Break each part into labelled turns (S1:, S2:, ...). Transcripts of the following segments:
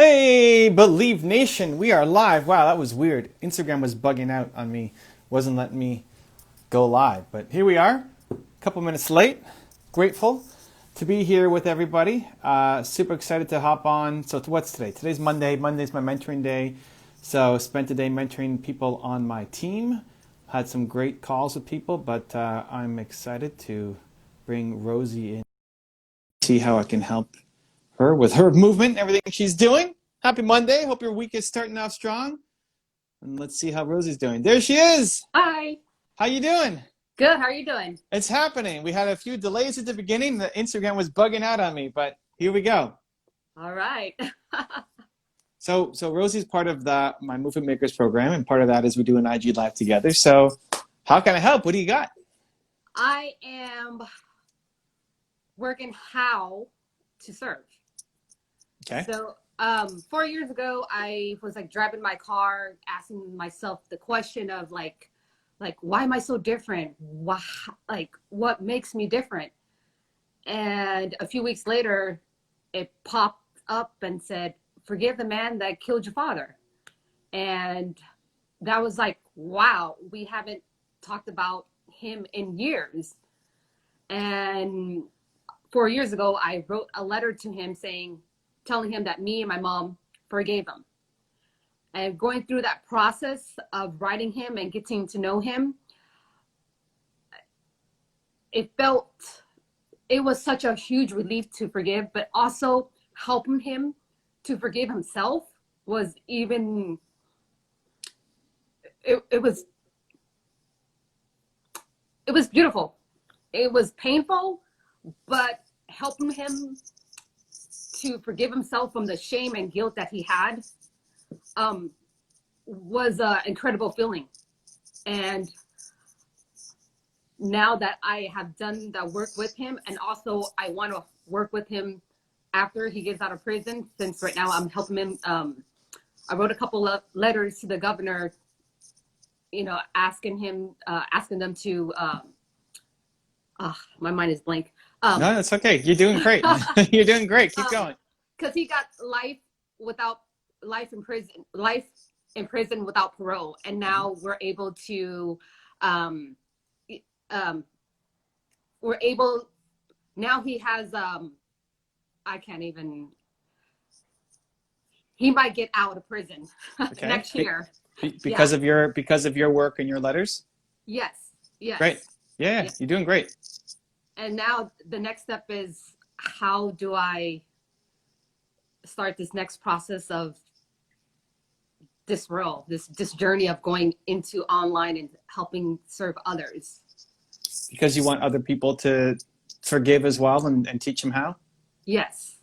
S1: Hey, Believe Nation, we are live. Wow, that was weird. Instagram was bugging out on me, wasn't letting me go live. But here we are, a couple minutes late. Grateful to be here with everybody. Super excited to hop on. So, what's today? Today's Monday. Monday's my mentoring day. So, spent the day mentoring people on my team. Had some great calls with people, but I'm excited to bring Rosie in, see how I can help her with her movement and everything she's doing. Happy Monday. Hope your week is starting off strong. And let's see how Rosie's doing. There she is.
S2: Hi.
S1: How you doing?
S2: Good. How are you doing?
S1: It's happening. We had a few delays at the beginning. The Instagram was bugging out on me, but here we go.
S2: All right.
S1: So Rosie's part of my Movement Makers program, and part of that is we do an IG Live together. So how can I help? What do you got?
S2: I am working how to serve.
S1: Okay.
S2: So 4 years ago, I was like driving my car, asking myself the question of like, why am I so different? Why, like, what makes me different? And a few weeks later, it popped up and said, forgive the man that killed your father. And that was like, wow, we haven't talked about him in years. And 4 years ago, I wrote a letter to him telling him that me and my mom forgave him. And going through that process of writing him and getting to know him, it was such a huge relief to forgive, but also helping him to forgive himself was even, it was beautiful. It was painful, but helping him to forgive himself from the shame and guilt that he had was an incredible feeling. And now that I have done that work with him, and also I want to work with him after he gets out of prison, since right now I'm helping him. I wrote a couple of letters to the governor, asking them to, my mind is blank.
S1: No, it's okay. You're doing great. You're doing great. Keep going.
S2: Because he got life in prison without parole, and now we're able to, now he has, I can't even, he might get out of prison
S1: Okay.
S2: next year.
S1: Because of your work and your letters?
S2: Yes.
S1: Great. Yeah, you're doing great.
S2: And now the next step is, how do I start this next process of this role, this journey of going into online and helping serve others?
S1: Because you want other people to forgive as well and teach them how?
S2: Yes.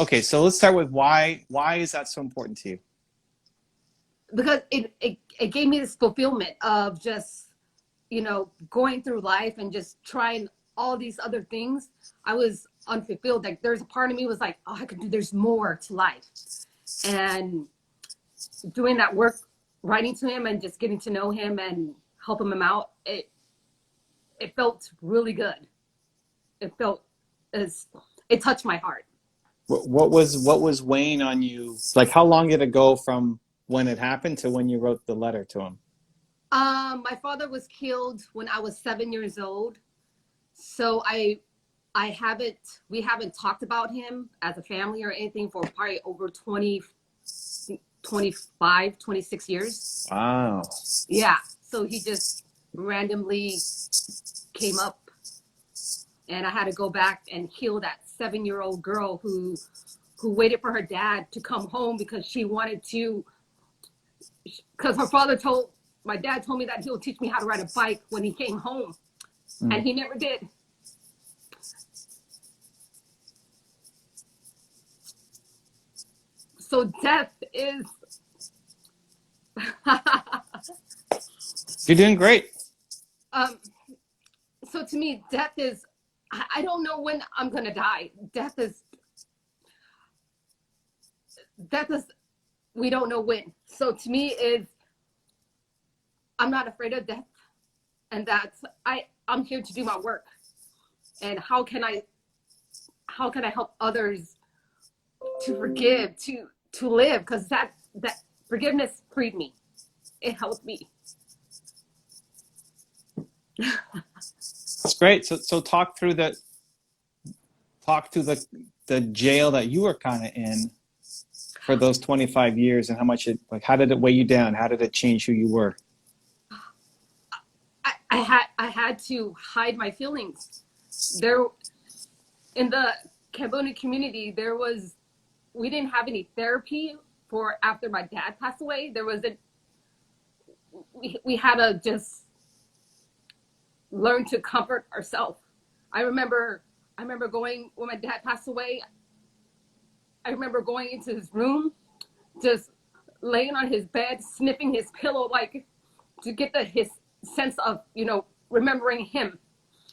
S1: Okay, so let's start with why is that so important to you?
S2: Because it gave me this fulfillment of just, going through life and just trying all these other things. I was unfulfilled. Like, there's a part of me was like, oh, there's more to life. And doing that work, writing to him and just getting to know him and helping him out, it felt really good. It touched my heart.
S1: What was weighing on you? Like, how long did it go from when it happened to when you wrote the letter to him?
S2: My father was killed when I was 7 years old. So we haven't talked about him as a family or anything for probably over 25, 26 years.
S1: Wow.
S2: Yeah. So he just randomly came up, and I had to go back and heal that 7-year-old girl who waited for her dad to come home because my dad told me that he'll teach me how to ride a bike when he came home. And he never did. So death is...
S1: You're doing great.
S2: So to me, death is, I don't know when I'm going to die. Death is, we don't know when. So to me I'm not afraid of death. And I'm here to do my work. And how can I help others to forgive, to live, because that forgiveness freed me. It helped me.
S1: It's great. So talk through the jail that you were kind of in for those 25 years, and how much it, like, how did it weigh you down? How did it change who you were?
S2: I had to hide my feelings. There, in the Cambodian community, we didn't have any therapy for after my dad passed away. We had to just learn to comfort ourselves. I remember going, when my dad passed away, I remember going into his room, just laying on his bed, sniffing his pillow, like to get his sense of, remembering him.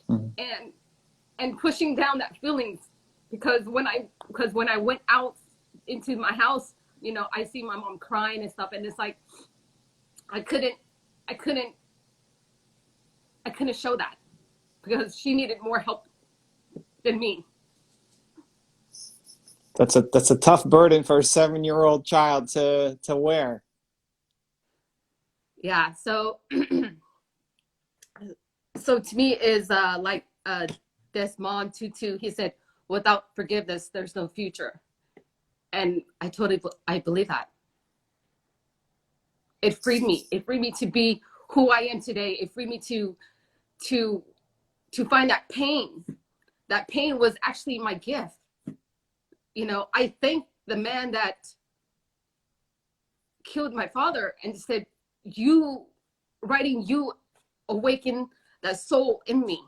S2: Mm-hmm. and pushing down that feelings, because when I went out into my house, I see my mom crying and stuff, and it's like I couldn't show that, because she needed more help than me.
S1: That's a tough burden for a 7-year-old child to wear.
S2: Yeah. So so to me is like Desmond Tutu. He said, "Without forgiveness, there's no future," and I believe that. It freed me. It freed me to be who I am today. It freed me to find that pain. That pain was actually my gift. I thank the man that killed my father and said, you awaken that soul in me.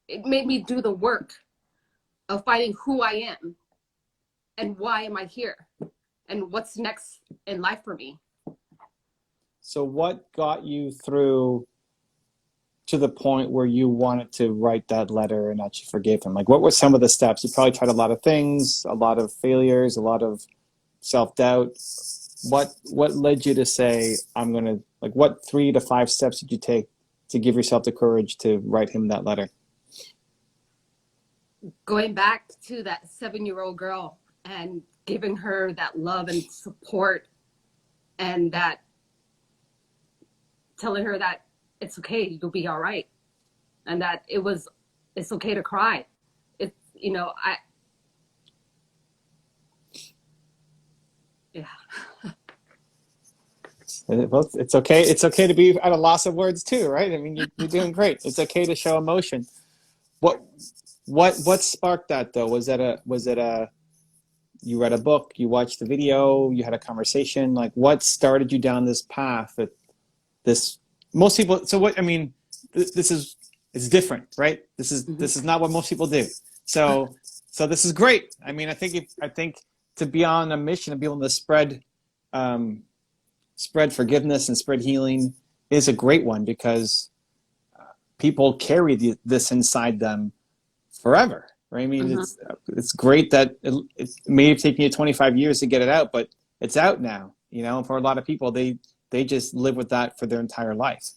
S2: It made me do the work of finding who I am and why am I here and what's next in life for me.
S1: So what got you through to the point where you wanted to write that letter and actually forgive him? Like, what were some of the steps? You probably tried a lot of things, a lot of failures, a lot of self-doubt. What led you to say, what 3 to 5 steps did you take to give yourself the courage to write him that letter?
S2: Going back to that 7-year-old girl and giving her that love and support, and that telling her that it's okay, you'll be all right, and that it's okay to cry. It's yeah.
S1: Well, it's okay. It's okay to be at a loss of words too, right? I mean, you're doing great. It's okay to show emotion. What sparked that though? Was it a you read a book, you watched the video, you had a conversation? Like, what started you down this path that this most people? So what I mean, this is it's different, right? This is not what most people do. So this is great. I mean, I think to be on a mission and be able to spread forgiveness and spread healing is a great one, because people carry this inside them forever, right? I mean, it's great that it may have taken you 25 years to get it out, but it's out now, and for a lot of people, they just live with that for their entire life.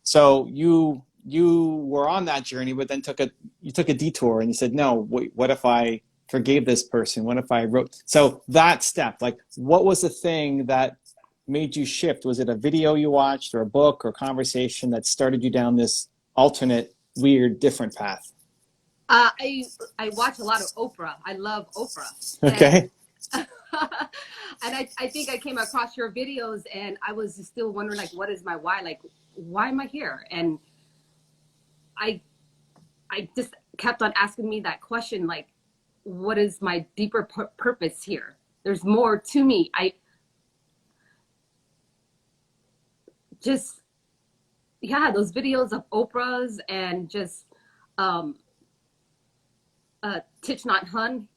S1: So you were on that journey, but then you took a detour and you said, no, what if I forgave this person? What if I wrote? So that step, like, what was the thing that made you shift? Was it a video you watched or a book or conversation that started you down this alternate, weird, different path?
S2: I watch a lot of Oprah. I love Oprah.
S1: Okay.
S2: And I think I came across your videos, and I was still wondering, like, what is my why? Like, why am I here? And I just kept on asking me that question, like, what is my deeper purpose here? There's more to me. Those videos of Oprah's, and just Thich Nhat Hanh,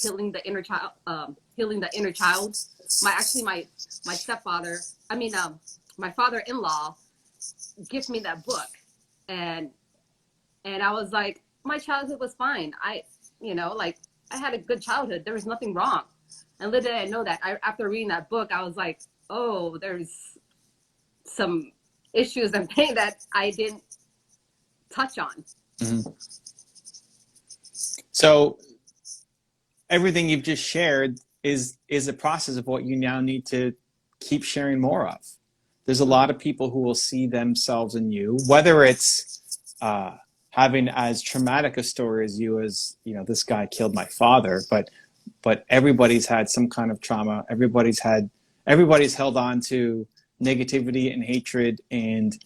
S2: healing the inner child. My stepfather, my father-in-law, gave me that book, and I was like, my childhood was fine. I had a good childhood. There was nothing wrong. And little did I know that after reading that book, I was like, oh, there's some issues and pain that I didn't touch on.
S1: Mm-hmm. So everything you've just shared, is a process of what you now need to keep sharing more of. There's a lot of people who will see themselves in you, whether it's having as traumatic a story as you, as, you know, this guy killed my father, but everybody's had some kind of trauma. Everybody's held on to negativity and hatred and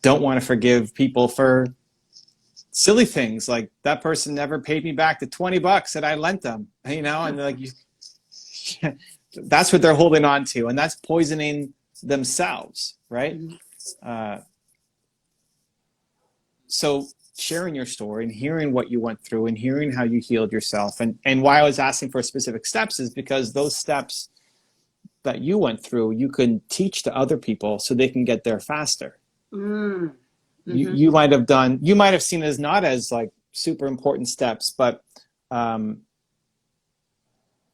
S1: don't want to forgive people for silly things like that person never paid me back the $20 that I lent them, you know, and like that's what they're holding on to, and that's poisoning themselves, right? So sharing your story and hearing what you went through and hearing how you healed yourself, and why I was asking for specific steps is because those steps that you went through, you can teach to other people so they can get there faster. You might have seen it as not as like super important steps, but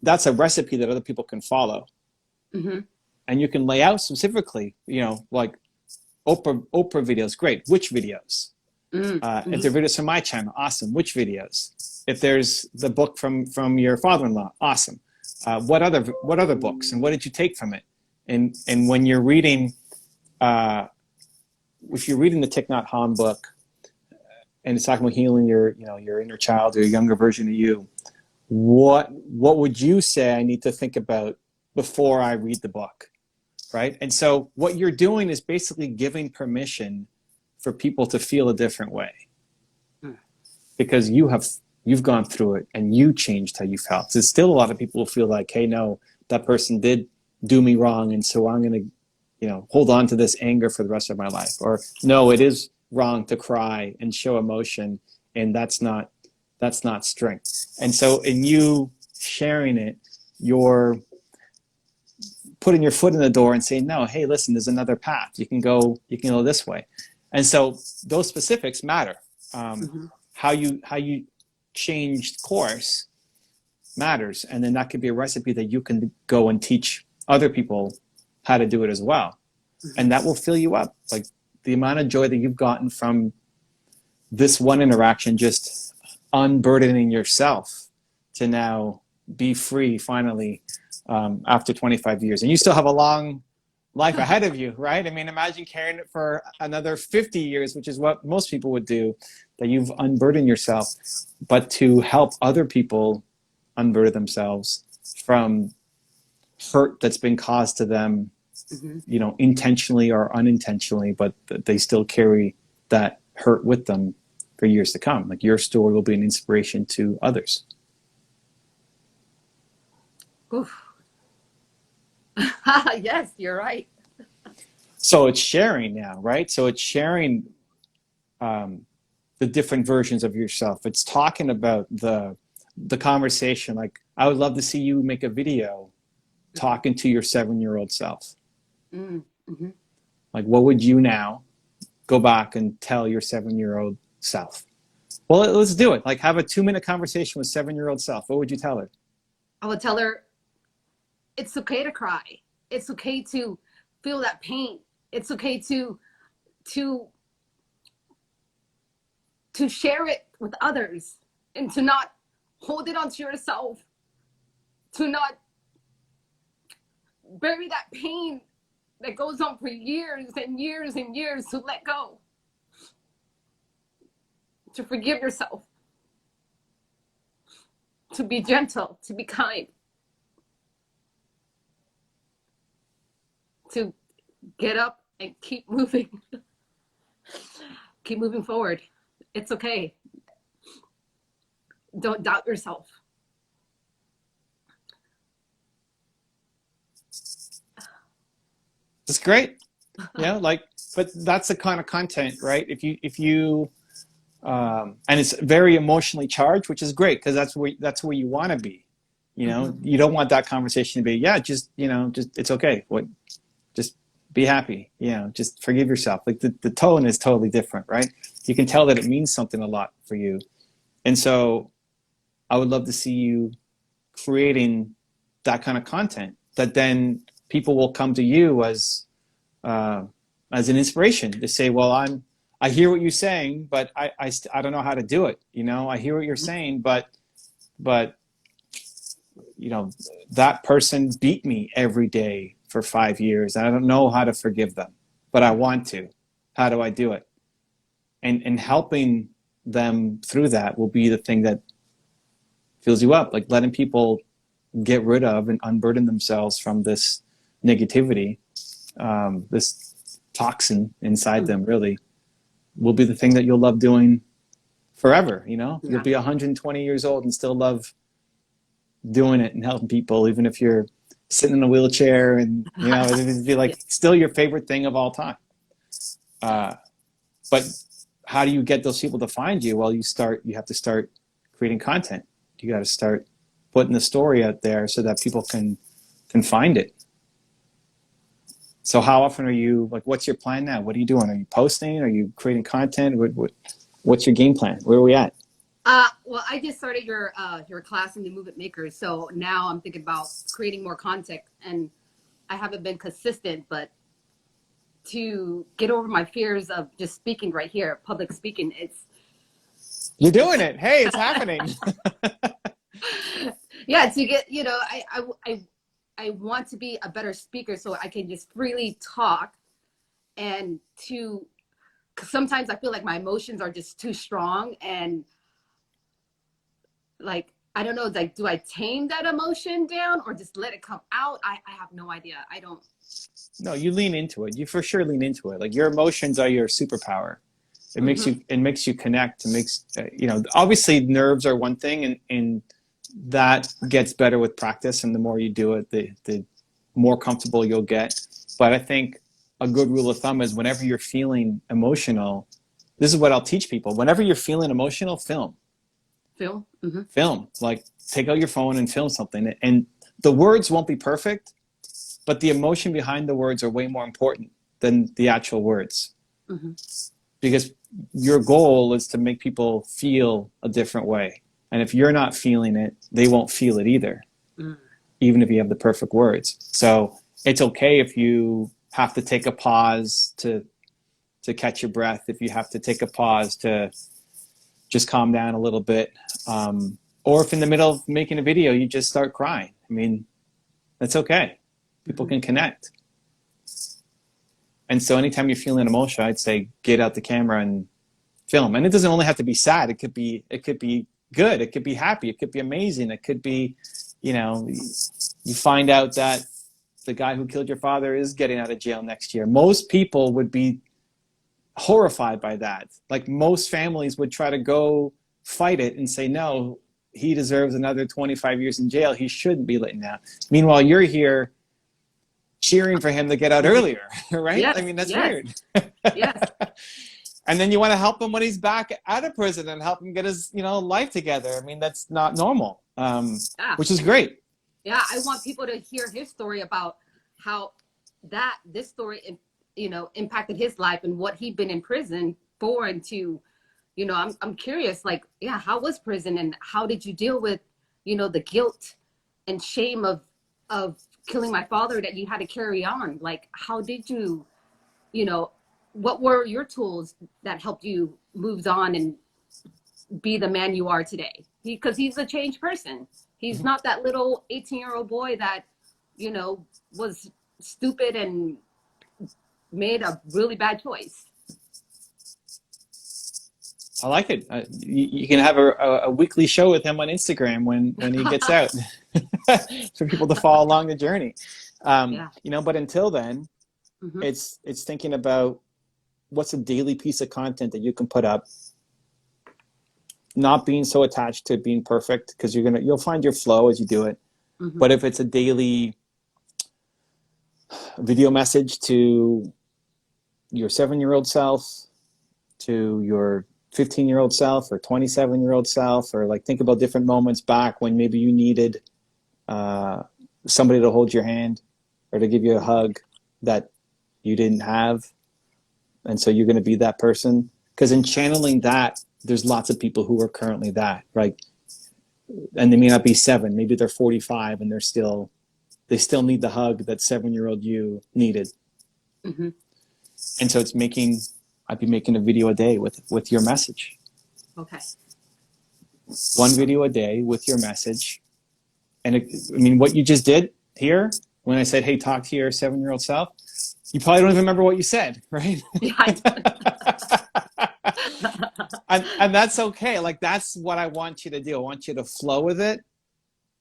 S1: that's a recipe that other people can follow. And you can lay out specifically, you know, like Oprah videos, great. Which videos? If they're videos from my channel, awesome. Which videos? If there's the book from your father-in-law, awesome. What other books, and what did you take from it? And when you're reading, if you're reading the Thich Nhat Hanh book, and it's talking about healing your inner child or your younger version of you, what would you say I need to think about before I read the book, right? And so what you're doing is basically giving permission for people to feel a different way, because you've gone through it and you changed how you felt. There's still a lot of people who feel like, hey, no, that person did do me wrong, and so I'm going to, you know, hold on to this anger for the rest of my life. Or no, it is wrong to cry and show emotion, and that's not strength. And so in you sharing it, you're putting your foot in the door and saying, no, hey, listen, there's another path. You can go this way. And so those specifics matter. How you changed course matters. And then that could be a recipe that you can go and teach other people how to do it as well. And that will fill you up. Like the amount of joy that you've gotten from this one interaction, just unburdening yourself to now be free finally, after 25 years. And you still have a long life ahead of you, right? I mean, imagine carrying it for another 50 years, which is what most people would do, that you've unburdened yourself. But to help other people unburden themselves from hurt that's been caused to them, you know, intentionally or unintentionally, but they still carry that hurt with them for years to come. Like your story will be an inspiration to others.
S2: Oof. Yes, you're right.
S1: So it's sharing now, right? So it's sharing the different versions of yourself. It's talking about the conversation. Like, I would love to see you make a video talking to your 7-year-old self. Like, what would you now go back and tell your 7-year-old self? Well, let's do it. Like, have a 2-minute conversation with 7-year-old self. What would you tell her?
S2: I would tell her, it's okay to cry. It's okay to feel that pain. It's okay to share it with others, and to not hold it onto yourself, to not bury that pain that goes on for years and years and years, to let go, to forgive yourself, to be gentle, to be kind, to get up and keep moving. Keep moving forward. It's okay. Don't doubt yourself.
S1: It's great. Yeah, like, but that's the kind of content, right? If you and it's very emotionally charged, which is great, because that's where you want to be. You know, you don't want that conversation to be, yeah, just it's okay. Just be happy. You know, just forgive yourself. Like the tone is totally different, right? You can tell that it means something a lot for you. And so I would love to see you creating that kind of content that then people will come to you as an inspiration to say, well, I hear what you're saying, but I don't know how to do it. You know, I hear what you're saying, but that person beat me every day for 5 years. And I don't know how to forgive them, but I want to. How do I do it? And helping them through that will be the thing that fills you up, like letting people get rid of and unburden themselves from this negativity, this toxin inside them, really, will be the thing that you'll love doing forever. You'll be 120 years old and still love doing it and helping people, even if you're sitting in a wheelchair, and it'd be like still your favorite thing of all time. But how do you get those people to find you? Well, you have to start creating content. You got to start putting the story out there so that people can find it. So how often are you, like, what's your plan now? What are you doing? Are you posting? Are you creating content? What's your game plan? Where are we at?
S2: Well, I just started your class in the Movement Makers, so now I'm thinking about creating more content, and I haven't been consistent, but to get over my fears of just speaking right here, public speaking,
S1: you're doing it. Hey, it's happening.
S2: Yeah, to get, I want to be a better speaker so I can just freely talk, and cause sometimes I feel like my emotions are just too strong, and like, I don't know, like, do I tame that emotion down or just let it come out? I have no idea. I don't.
S1: No, you lean into it. You for sure lean into it. Like, your emotions are your superpower. It makes you connect. It makes, obviously nerves are one thing, and that gets better with practice. And the more you do it, the more comfortable you'll get. But I think a good rule of thumb is whenever you're feeling emotional, this is what I'll teach people. Whenever you're feeling emotional, film. Film. Like, take out your phone and film something. And the words won't be perfect, but the emotion behind the words are way more important than the actual words. Because your goal is to make people feel a different way. And if you're not feeling it, they won't feel it either, even if you have the perfect words. So it's okay if you have to take a pause to catch your breath, if you have to take a pause to just calm down a little bit. Or if in the middle of making a video, you just start crying. I mean, that's okay. People can connect. And so anytime you're feeling emotional, I'd say get out the camera and film. And it doesn't only have to be sad. It could be good. It could be happy. It could be amazing. It could be, you find out that the guy who killed your father is getting out of jail next year. Most people would be horrified by that. Like, most families would try to go fight it and say, no, he deserves another 25 years in jail. He shouldn't be letting out. Meanwhile, you're here cheering for him to get out earlier, right?
S2: Yes,
S1: I mean, that's
S2: yes.
S1: weird.
S2: Yes.
S1: And then you want to help him when he's back out of prison and help him get his, life together. I mean, that's not normal, which is great.
S2: Yeah, I want people to hear his story about how this story, impacted his life and what he'd been in prison for, and to, I'm curious, like, yeah, how was prison, and how did you deal with, the guilt and shame of killing my father that you had to carry on? Like, how did you, what were your tools that helped you move on and be the man you are today? Because he's a changed person. He's not that little 18-year-old boy that, was stupid and made a really bad choice. I
S1: like it. You can have a weekly show with him on Instagram when he gets out for people to follow along the journey. But until then, it's thinking about what's a daily piece of content that you can put up, not being so attached to being perfect, because you'll find your flow as you do it. But if it's a daily video message to your 7-year-old self, to your 15-year-old self, or 27-year-old self, or like, think about different moments back when maybe you needed somebody to hold your hand or to give you a hug that you didn't have. And so you're going to be that person. Because in channeling that, there's lots of people who are currently that, right? And they may not be 7, maybe they're 45, and they still need the hug that 7-year-old you needed. And so I'd be making a video a day with your message.
S2: Okay.
S1: One video a day with your message. And I mean, what you just did here, when I said, hey, talk to your 7-year-old self, you probably don't even remember what you said, right?
S2: Yeah.
S1: And that's okay. Like, that's what I want you to do. I want you to flow with it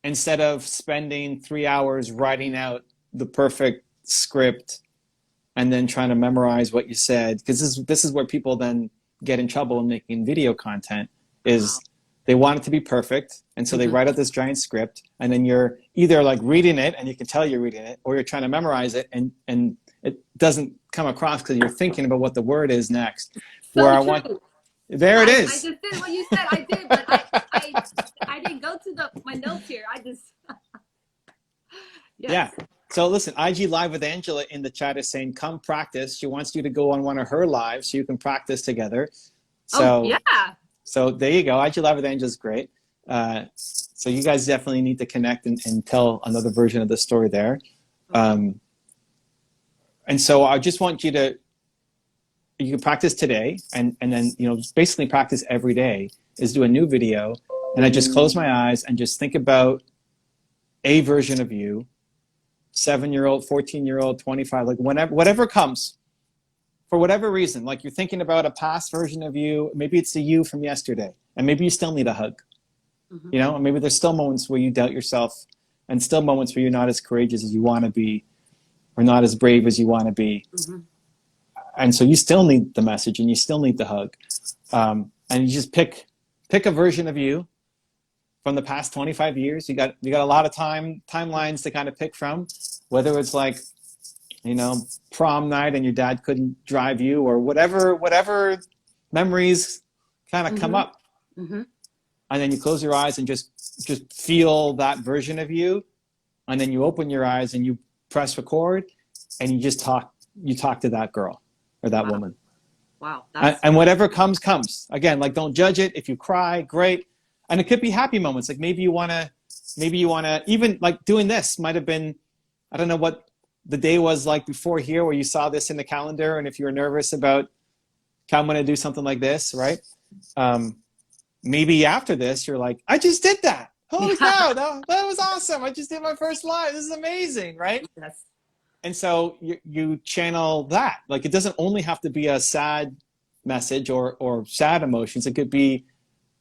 S1: instead of spending 3 hours writing out the perfect script and then trying to memorize what you said. Because this is where people then get in trouble in making video content, is they want it to be perfect. And so they write out this giant script, and then you're either like reading it and you can tell you're reading it, or you're trying to memorize it and it doesn't come across because you're thinking about what the word is next.
S2: So
S1: where I
S2: true.
S1: want, there it is.
S2: I just did what you said. I did, but I didn't go to my notes here. I just yes.
S1: Yeah. So listen, IG Live with Angela in the chat is saying, come practice. She wants you to go on one of her lives so you can practice together. So,
S2: yeah.
S1: So there you go. IG Live with Angela is great. So you guys definitely need to connect and tell another version of the story there. And so I just want you to, you can practice today and then, you know, just basically practice every day, is do a new video. And I just close my eyes and just think about a version of you, 7-year-old, 14-year-old, 25, like whatever comes, for whatever reason. Like, you're thinking about a past version of you. Maybe it's the you from yesterday, and maybe you still need a hug. You know, and maybe there's still moments where you doubt yourself, and still moments where you're not as courageous as you want to be, or not as brave as you want to be. And so you still need the message, and you still need the hug. And you just pick a version of you from the past 25 years. You got a lot of timelines to kind of pick from, whether it's like, you know, prom night and your dad couldn't drive you, or whatever memories kind of come up. And then you close your eyes and just feel that version of you. And then you open your eyes and you press record, and you just talk to that girl or that woman.
S2: Wow.
S1: And whatever comes. Again, like, don't judge it. If you cry, great. And it could be happy moments. Like, maybe you want to, even like doing this might have been, I don't know what the day was like before here, where you saw this in the calendar. And if you were nervous about, okay, I'm going to do something like this, right? Maybe after this, you're like, I just did that. Holy cow, that was awesome. I just did my first live. This is amazing, right?
S2: Yes.
S1: And so you channel that. Like, it doesn't only have to be a sad message or sad emotions. It could be,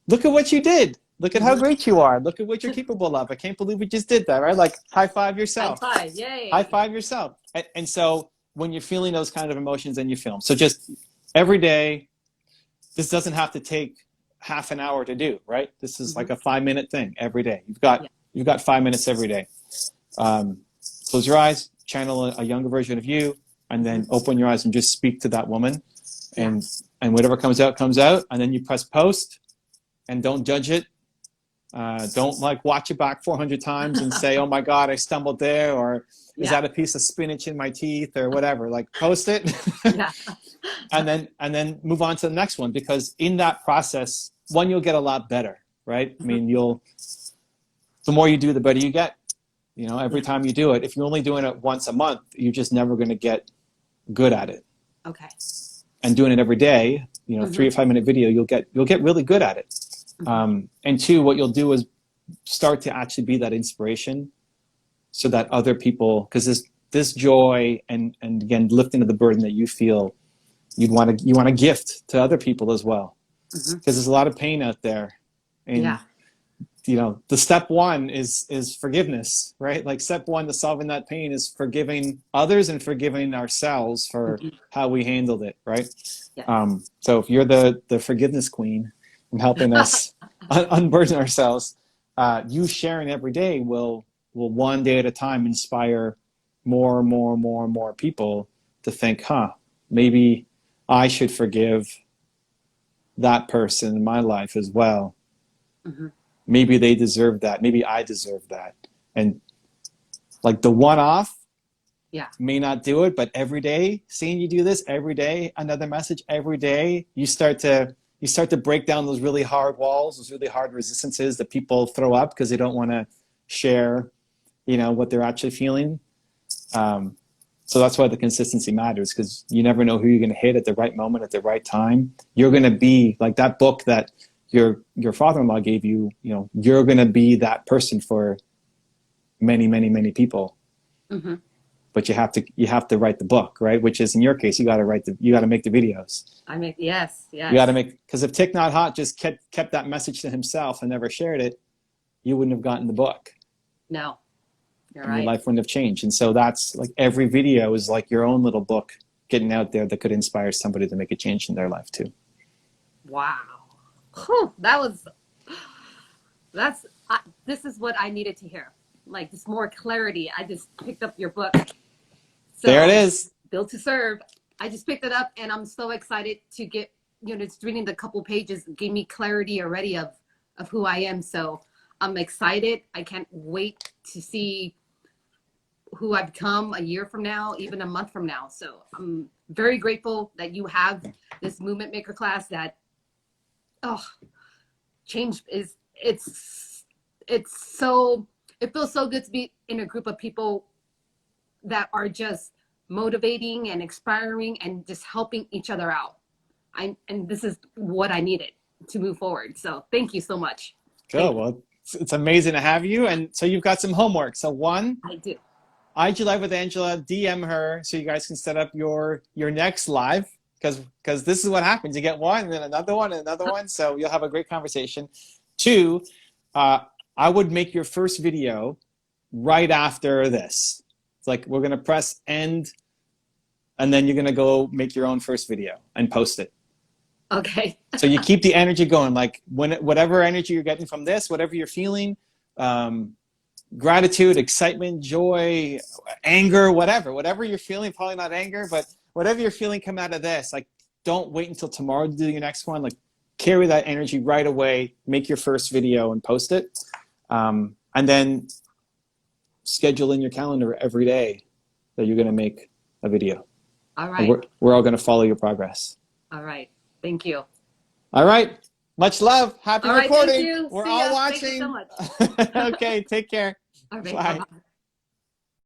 S1: look at what you did. Look at how great you are. Look at what you're capable of. I can't believe we just did that, right? Like, high five yourself.
S2: High five, yay.
S1: High five yourself. And so when you're feeling those kind of emotions, then you film. So just every day, this doesn't have to take half an hour to do, right? This is like a 5-minute thing every day. You've got 5 minutes every day. Close your eyes, channel a younger version of you, and then open your eyes and just speak to that woman. And whatever comes out, and then you press post, and don't judge it. Don't like watch it back 400 times and say, oh my God, I stumbled there, or is that a piece of spinach in my teeth, or whatever. Like, post it. and then move on to the next one, because in that process, one, you'll get a lot better, right? I mean, the more you do, the better you get. You know, every time you do it, if you're only doing it once a month, you're just never going to get good at it.
S2: Okay.
S1: And doing it every day, you know, 3 or 5 minute video, you'll get really good at it. And two, what you'll do is start to actually be that inspiration, so that other people, because this joy and again, lifting of the burden that you feel, you want to gift to other people as well, because there's a lot of pain out there. And you know, the step one is forgiveness, right? Like, step one to solving that pain is forgiving others and forgiving ourselves for how we handled it, right? So if you're the forgiveness queen and helping us unburden ourselves, you sharing every day will one day at a time inspire more and more people to think, maybe I should forgive that person in my life as well. Maybe they deserve that. Maybe I deserve that. And like, the one-off may not do it, but every day, seeing you do this every day, another message every day, you start to break down those really hard walls, those really hard resistances that people throw up because they don't want to share, you know, what they're actually feeling. So that's why the consistency matters, because you never know who you're going to hit at the right moment, at the right time. You're going to be like that book that your father-in-law gave you, you know, you're going to be that person for many, many, many people.
S2: Mm-hmm.
S1: But you have to write the book, right? Which is in your case, you got to make the videos.
S2: Yes.
S1: You got to because if Thich Nhat Hanh just kept that message to himself and never shared it, you wouldn't have gotten the book.
S2: No, you're
S1: and
S2: right.
S1: Your life wouldn't have changed. And so that's like every video is like your own little book getting out there that could inspire somebody to make a change in their life too.
S2: Wow. Whew, this is what I needed to hear. Like, just more clarity. I just picked up your book. So,
S1: there it is.
S2: Built to Serve. I just picked it up and I'm so excited to get, just reading the couple pages gave me clarity already of who I am. So I'm excited. I can't wait to see who I become a year from now, even a month from now. So I'm very grateful that you have this movement maker class that, change is, it feels so good to be in a group of people that are just motivating and inspiring and just helping each other out. And this is what I needed to move forward. So thank you so much.
S1: Cool. Well, it's amazing to have you. And so you've got some homework. So one,
S2: I do.
S1: IG Live with Angela, DM her so you guys can set up your next live, because this is what happens. You get one and then another one and another one. So you'll have a great conversation. Two, I would make your first video right after this. It's like we're going to press end and then you're going to go make your own first video and post it.
S2: Okay.
S1: So you keep the energy going, like whatever energy you're getting from this, whatever you're feeling, gratitude, excitement, joy, anger, whatever you're feeling, probably not anger, but whatever you're feeling come out of this, like don't wait until tomorrow to do your next one. Like carry that energy right away, make your first video and post it. And then schedule in your calendar every day that you're going to make a video.
S2: All right.
S1: We're all going to follow your progress.
S2: All right. Thank you.
S1: All right. Much love. Happy
S2: all right,
S1: recording.
S2: Thank you.
S1: We're
S2: See
S1: all
S2: ya.
S1: watching.
S2: Thank you so much.
S1: Okay. Take care.
S2: All right.
S1: Bye.
S2: Bye-bye.